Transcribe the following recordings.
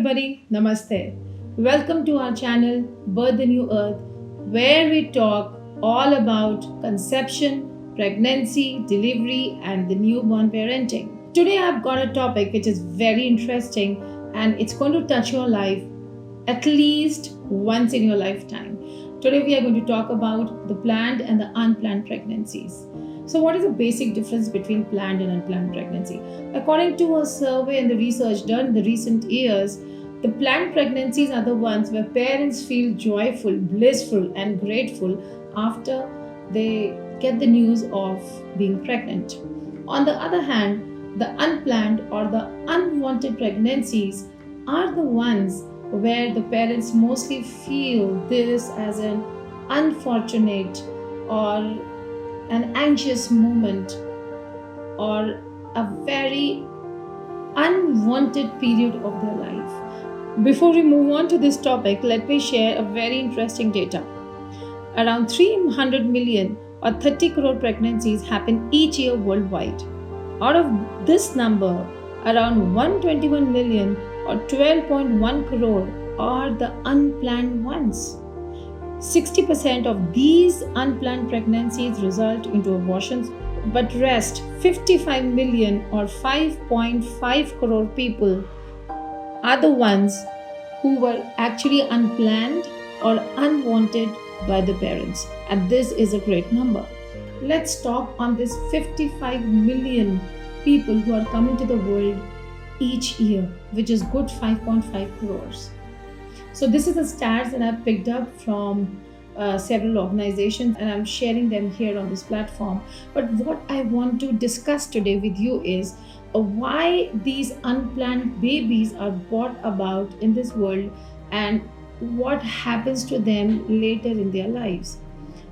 everybody, Namaste. Welcome to our channel Birth the New Earth, where we talk all about conception, pregnancy, delivery, and the newborn parenting. Today, I've got a topic which is very interesting and it's going to touch your life at least once in your lifetime. Today, we are going to talk about the planned and the unplanned pregnancies. So, what is the basic difference between planned and unplanned pregnancy? According to a survey and the research done in the recent years, the planned pregnancies are the ones where parents feel joyful, blissful, and grateful after they get the news of being pregnant. On the other hand, the unplanned or the unwanted pregnancies are the ones where the parents mostly feel this as an unfortunate or an anxious moment or a very unwanted period of their life. Before we move on to this topic, let me share a very interesting data. Around 300 million or 30 crore pregnancies happen each year worldwide. Out of this number, around 121 million or 12.1 crore are the unplanned ones. 60% of these unplanned pregnancies result into abortions, but rest 55 million or 5.5 crore people are the ones who were actually unplanned or unwanted by the parents. And this is a great number. Let's talk on this 55 million people who are coming to the world each year, which is good 5.5 crores. So this is the stats that I've picked up from several organizations and I'm sharing them here on this platform. But what I want to discuss today with you is why these unplanned babies are brought about in this world and what happens to them later in their lives.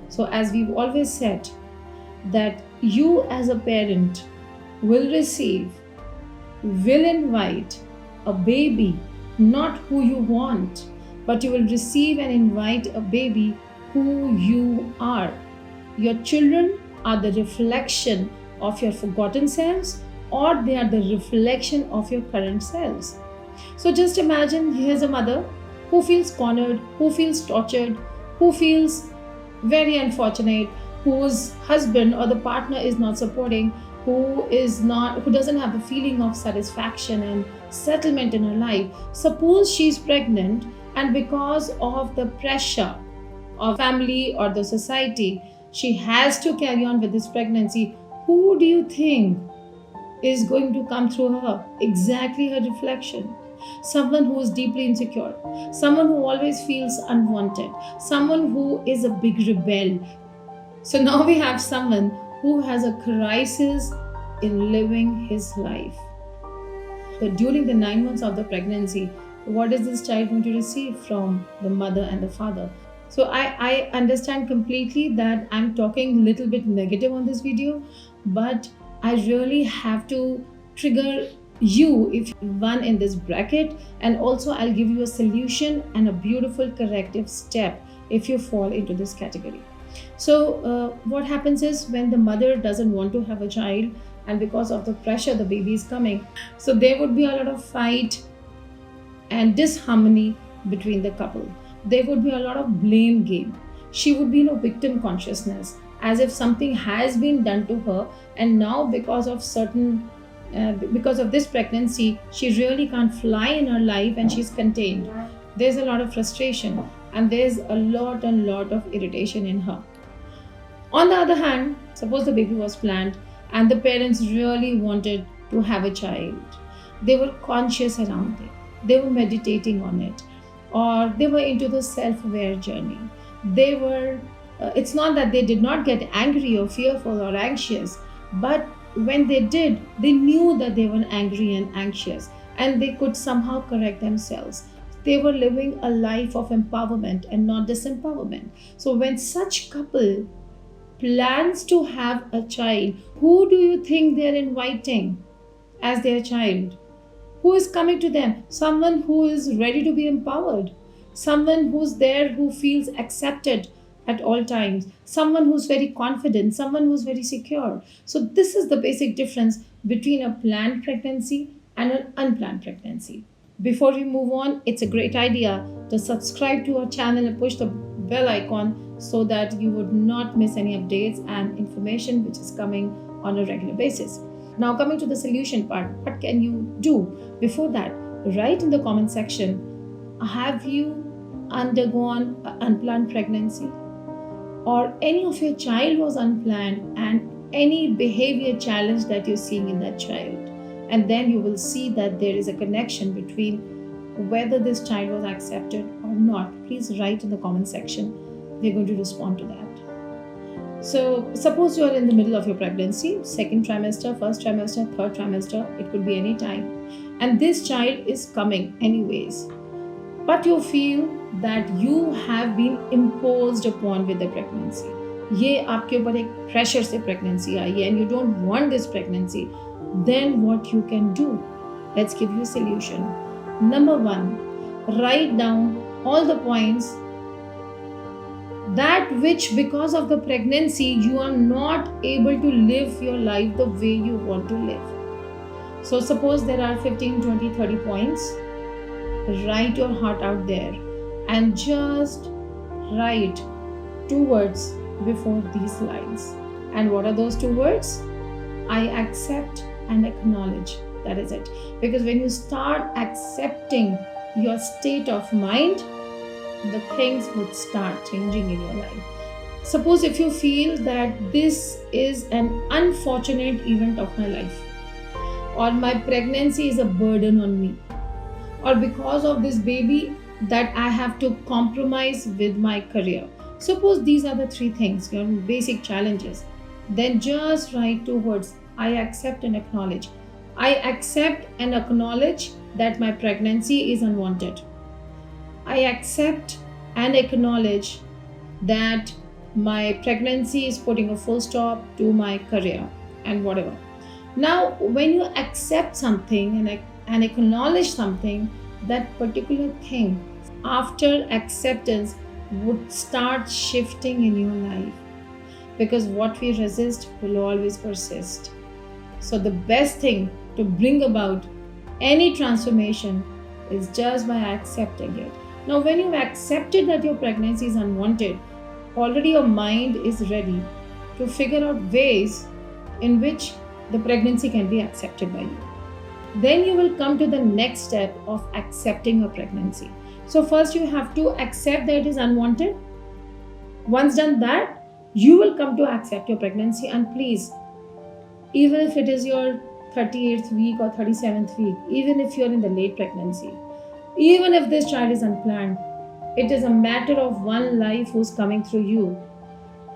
So as we've always said, that you as a parent will invite a baby, not who you want, but you will receive and invite a baby who you are. Your children are the reflection of your forgotten selves, or they are the reflection of your current selves. So just imagine here's a mother who feels cornered, who feels tortured, who feels very unfortunate, whose husband or the partner is not supporting, who doesn't have the feeling of satisfaction and settlement in her life. Suppose she's pregnant, and because of the pressure of family or the society, she has to carry on with this pregnancy. Who do you think is going to come through her? Exactly her reflection. Someone who is deeply insecure, someone who always feels unwanted, someone who is a big rebel. So now we have someone who has a crisis in living his life. But during the 9 months of the pregnancy, what is this child going to receive from the mother and the father? So I understand completely that I'm talking a little bit negative on this video, but I really have to trigger you if you're one in this bracket, and also I'll give you a solution and a beautiful corrective step if you fall into this category. So what happens is when the mother doesn't want to have a child and because of the pressure the baby is coming, so there would be a lot of fight and disharmony between the couple. There would be a lot of blame game. She would be in a victim consciousness, as if something has been done to her, and now because of this pregnancy, she really can't fly in her life and she's contained. There's a lot of frustration and there's a lot of irritation in her. On the other hand, suppose the baby was planned and the parents really wanted to have a child. They were conscious around it. They were meditating on it, or they were into the self-aware journey. It's not that they did not get angry or fearful or anxious, but when they did, they knew that they were angry and anxious and they could somehow correct themselves. They were living a life of empowerment and not disempowerment. So when such couple plans to have a child, who do you think they're inviting as their child? Who is coming to them? Someone who is ready to be empowered. Someone who's there, who feels accepted at all times. Someone who's very confident. Someone who's very secure. So this is the basic difference between a planned pregnancy and an unplanned pregnancy. Before we move on, it's a great idea to subscribe to our channel and push the bell icon so that you would not miss any updates and information which is coming on a regular basis. Now, coming to the solution part, what can you do? Before that, write in the comment section, have you undergone an unplanned pregnancy? Or any of your child was unplanned, and any behavior challenge that you're seeing in that child. And then you will see that there is a connection between whether this child was accepted or not. Please write in the comment section. We're going to respond to that. So suppose you are in the middle of your pregnancy, second trimester, first trimester, third trimester, it could be any time. And this child is coming anyways. But you feel that you have been imposed upon with the pregnancy. ये आपके ऊपर एक pressure से pregnancy आई है and you don't want this pregnancy. Then what you can do? Let's give you a solution. Number 1, write down all the points that which because of the pregnancy you are not able to live your life the way you want to live. So suppose there are 15, 20, 30 points. Write your heart out there and just write 2 words before these lines. And what are those 2 words? I accept and acknowledge. That is it. Because when you start accepting your state of mind, the things would start changing in your life. Suppose if you feel that this is an unfortunate event of my life, or my pregnancy is a burden on me, or because of this baby that I have to compromise with my career. Suppose these are the 3 things, your basic challenges. Then just write 2 words. I accept and acknowledge. I accept and acknowledge that my pregnancy is unwanted. I accept and acknowledge that my pregnancy is putting a full stop to my career and whatever. Now, when you accept something and acknowledge something, that particular thing after acceptance would start shifting in your life, because what we resist will always persist. So the best thing to bring about any transformation is just by accepting it. Now, when you've accepted that your pregnancy is unwanted, already your mind is ready to figure out ways in which the pregnancy can be accepted by you. Then you will come to the next step of accepting your pregnancy. So first you have to accept that it is unwanted. Once done that, you will come to accept your pregnancy. And please, even if it is your 38th week or 37th week, even if you are in the late pregnancy, even if this child is unplanned, it is a matter of one life who's coming through you.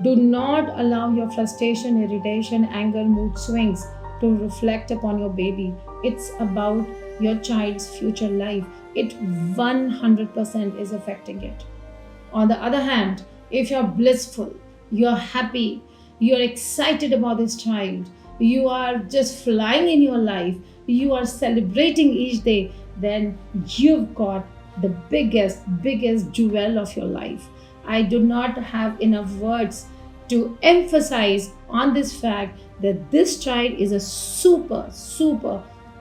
Do not allow your frustration, irritation, anger, mood swings to reflect upon your baby. It's about your child's future life. It 100% is affecting it. On the other hand, if you're blissful, you're happy, you're excited about this child, you are just flying in your life, you are celebrating each day, then you've got the biggest jewel of your life. I do not have enough words to emphasize on this fact that this child is a super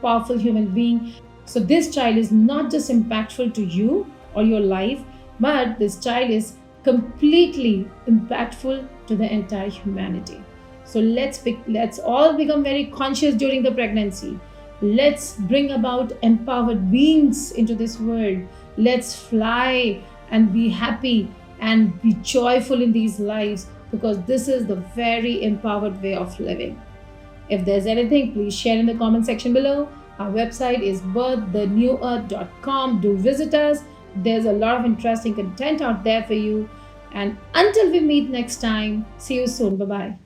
powerful human being. So this child is not just impactful to you or your life, but this child is completely impactful to the entire humanity. So let's all become very conscious during the pregnancy. Let's bring about empowered beings into this world. Let's fly and be happy and be joyful in these lives, because this is the very empowered way of living. If there's anything, please share in the comment section below. Our website is birththenewEarth.com. Do visit us. There's a lot of interesting content out there for you. And until we meet next time, see you soon. Bye-bye.